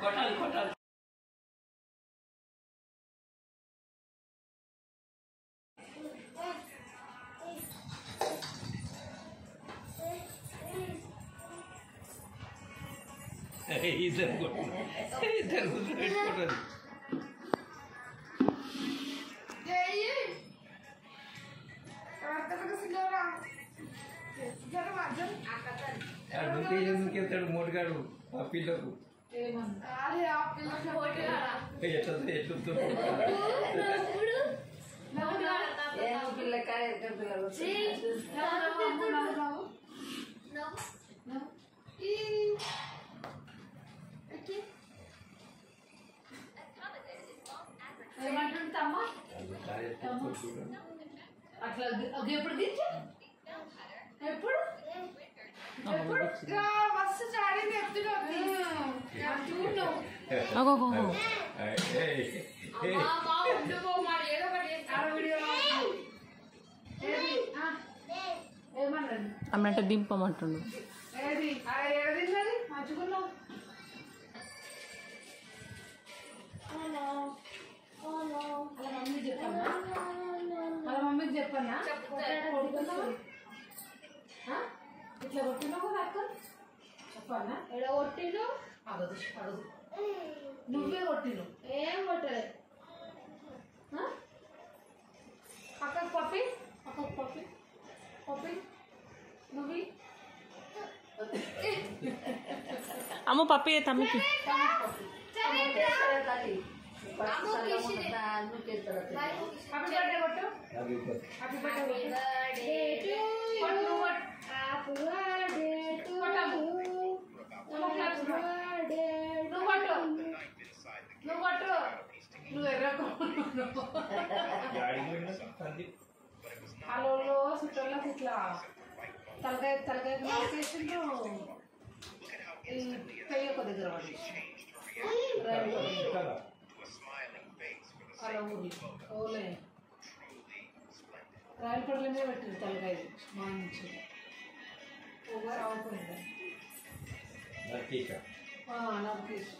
కొట్టాలి కొట్టాలి. ఇద్దరు కొట్టాలి, ఇద్దరు కొట్టాలి. నువ్వుకెళ్తాడు మోటుగాడు ఆ పిల్లకు అట్లా ఎప్పుడు దించు ఎప్పుడు మస్తు చాడింది అన్నట్టు దింపమంటుండు. మంచుకున్నావు అలా మమ్మీకి చెప్పన్నా, అలా మమ్మీకి చెప్పన్నా ఇట్లా కొట్టినావు కదా అక్క చెప్పన్నా. ఎడ కొట్టిను అగదు అగదు నువ్వే కొట్టిను ఏం కొట్టలేదు. అక్కకు పప్పి అక్కకు పప్పి పప్పి నువ్వు అమ్మ పప్పి తమ్మికి హలో చుట్టాలకు ఇట్లా తలకాయ తలకాయ నాకేసిండ్రు ఈ పెయ్య ఒక దగ్గర పడి అలా ఊరి ఓలే రాయల పడల మీద పెట్టింది తలకాయ మంచి ఓవర్ అవుతుంది నాకు తీసు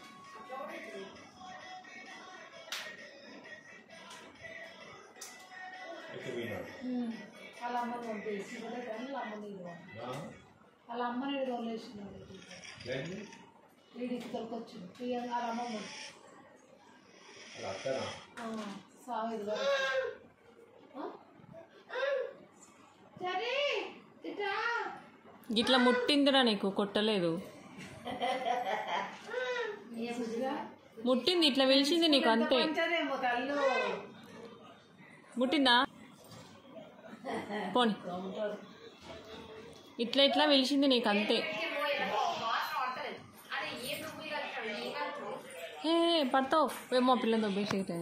వాళ్ళ అమ్మని పంపేసి కూడా కానీ వాళ్ళ అమ్మని వాళ్ళ అమ్మని ఏదో వదిలేసినాడు వీడికి తొలకొచ్చింది వాళ్ళ అమ్మమ్మ సాగు ఇది ఇట్లా ముట్టిందిరా నీకు కొట్టలేదు ముట్టింది ఇట్లా వెలిసింది నీకు అంతే ముట్టిందా పోనీ ఇట్లా ఇట్లా వెలిసింది నీకు అంతే ఏ పడతావు ఏమో పిల్లలు దొబ్బేసి అయితే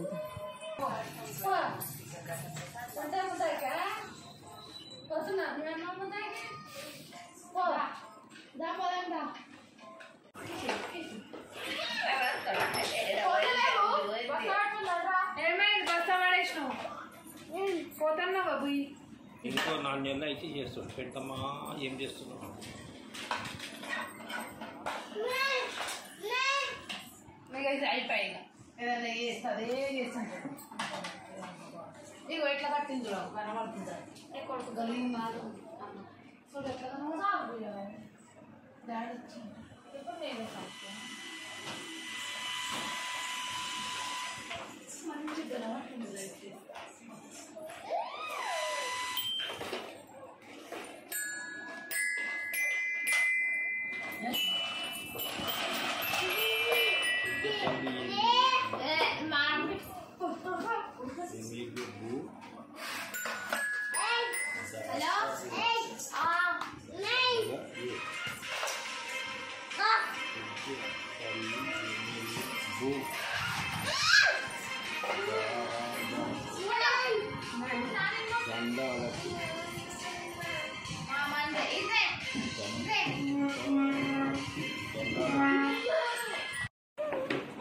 ఏమైంది బస్తా పడేసినావు పోతున్నా బాబు ఇంకో 4 నెలలు అయితే చేస్తాడు పెడతామా ఏం చేస్తున్నావు మీకు అయితే అయిపోయి ఏదైనా చేస్తుంది ఏం చేస్తుంటాడు ఇక ఎట్లా కట్టింది కనబడుతుందా కొడుకు గల్లీ మారు చూడు ఎట్లా డాడీ వచ్చింది ఇప్పుడు నేను మంచి కనబడుతుంది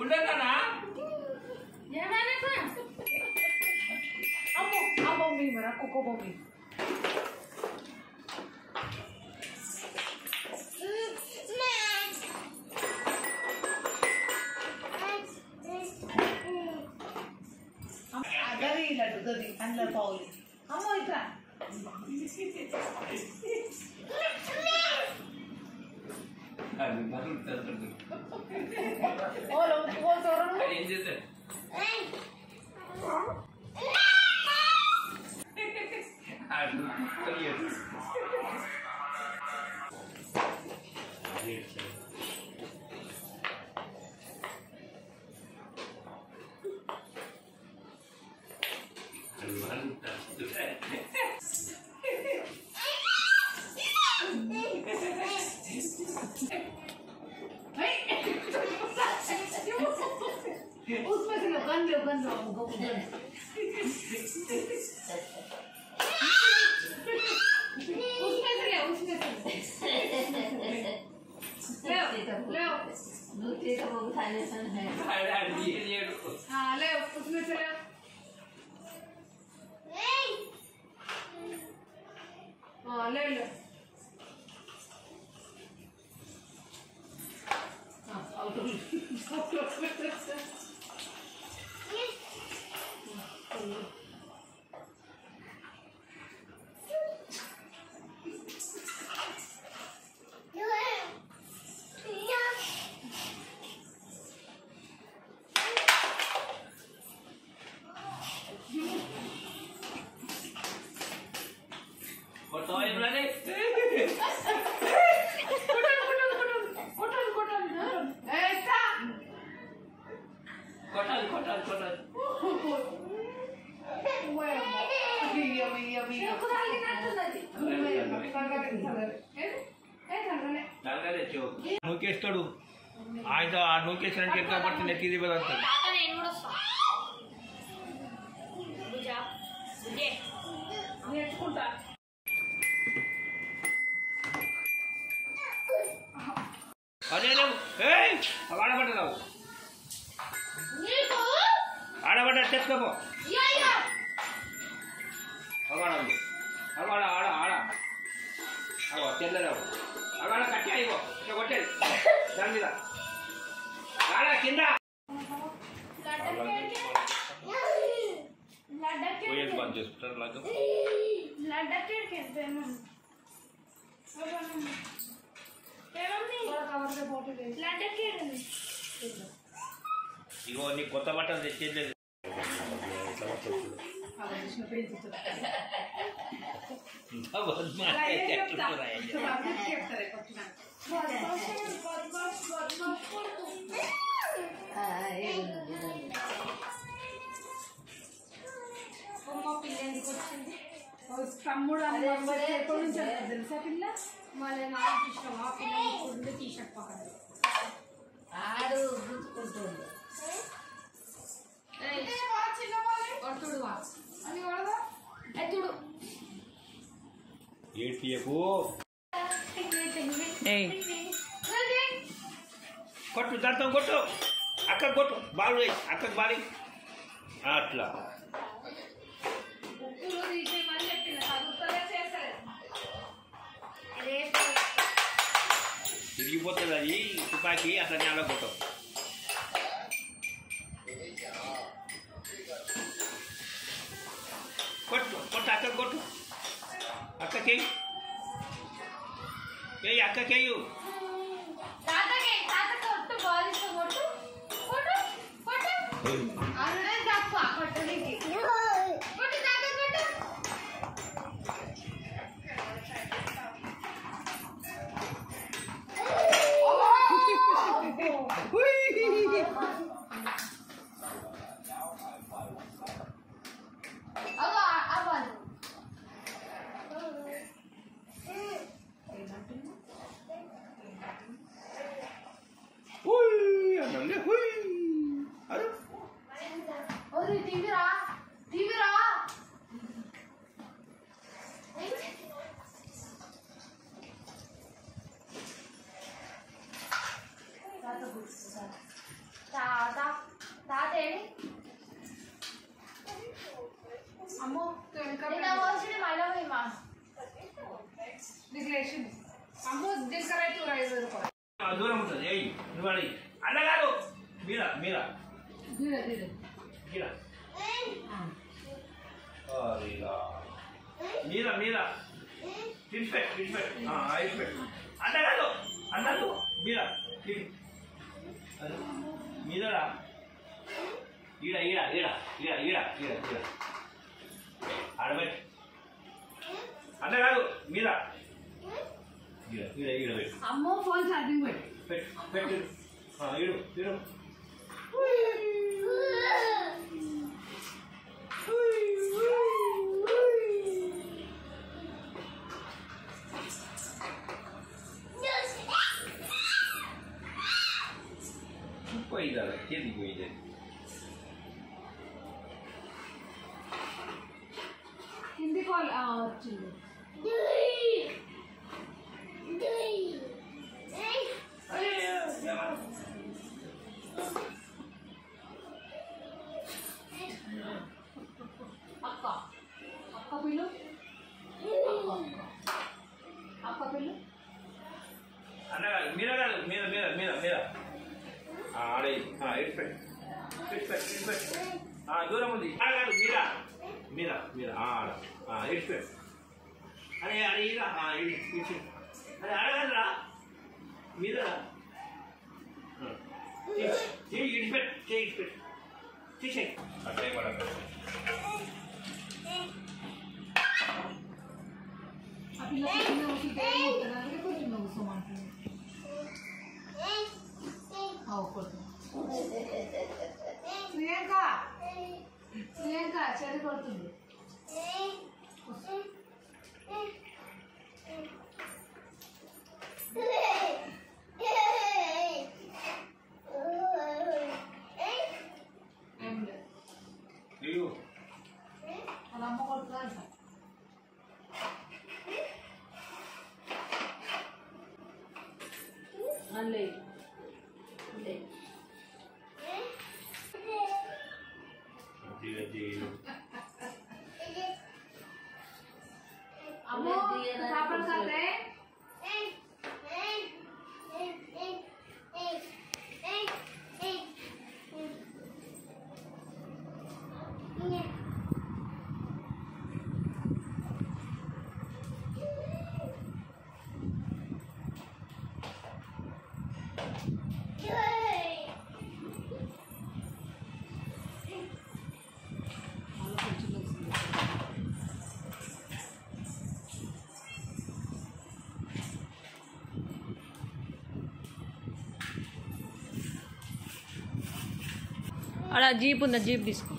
ఉండేదానా Mira, Coco Bobby. దొరి కండ్ల పావులు అమ్మో ఇట్లా ఏం చేస్తాడు उसमें से गन लो हमको गन उसमें से ले ले दूसरे का वो खाने सन है हाँ ले उसमें से ले हाँ ले ले हाँ आउट నూకేస్తాడు ఆయన ఆ నూకేసానికి ఎట్లా పడితే నెత్తి దిబ్బదంటాడు నేర్చుకుంటా అదే లేవు ఆడబడ్డావు ఆడబడ్డా తెచ్చుకోపో అవాడండి అవాడ ఆడ ఆడ అవో తెల్లరావు అవాడ కట్టి అయిపో ఇట్లా కొట్టేది దాని మీద ఆడ కింద పోయేది బంద్ చేసుకుంటారు ఇగో నీ కొత్త బట్టలు తెచ్చేది తమ్ముడు ఎప్పటి నుంచి తెలుసా పిల్ల మళ్ళీ నాకు ఇష్టం ఆ పిల్లలు టీషర్ట్ పక్కన ఆడు గుర్తుకుంటుంది తుడు అది కొడదా తుడు ఏటీఎకు కొట్టు దాంతో కొట్టు అక్క కొట్టు బాలు అక్కకు బాలి అట్లా తిరిగిపోతుంది అది తుపాకి అట్లా నేల కొట్టవు కొట్టు కొట్టు అక్క కొట్టు అక్కకేయి అక్కకేయు అమ్మో అమ్మో దగ్గర అయితే 5 రూపాయలు దూరం ఉంటుంది ఏ నువ్వు అన్నగారు మీరా మీరా గిర గిర గిరా అదిలా మీద మీద విడిచిపెట్టు విడిచిపెట్టు అంత కాదు అన్నట్టు మీద మీదరా ఈడ ఈడ ఈడ ఈడ ఈడ ఈడ ఈడ ఆడబెట్టు అంత కాదు మీద ఈడ ఈడ ఈడ పెట్టు అమ్మో ఫోన్ ఛార్జింగ్ పెట్టు పెట్టు ఈడు ఈడు పోయిదారా చేతికి పోయింది హిందీ కాల్ వచ్చింది అక్క అక్క పిల్లు అక్క పిల్లు అన్నగారు మీద కాదు మీద మీద మీద మీద ఆడే ఇడిచిపెట్టు దూరం ఉంది కాదు మీద మీద మీద ఆడ ఇడిచిపెట్టు అరే అరే ఇరా ఇడిచి అరే అడగదురా మీద ఇడిచిపెట్టు ఇడిచిపెట్టు తీసేయి అట్లే పడదు ఆ పిల్లకి చిన్న వస్తుంటే అందుకే కొంచెం నవ్వుకోమంటుంది ప్రియాంక ప్రియాంక చెడు కొడుతుంది వాళ్ళ అమ్మ కొడుతుందంట అల్లే అమ్మో పాపలు కాదే అలా జీప్ ఉందా జీప్ తీసుకో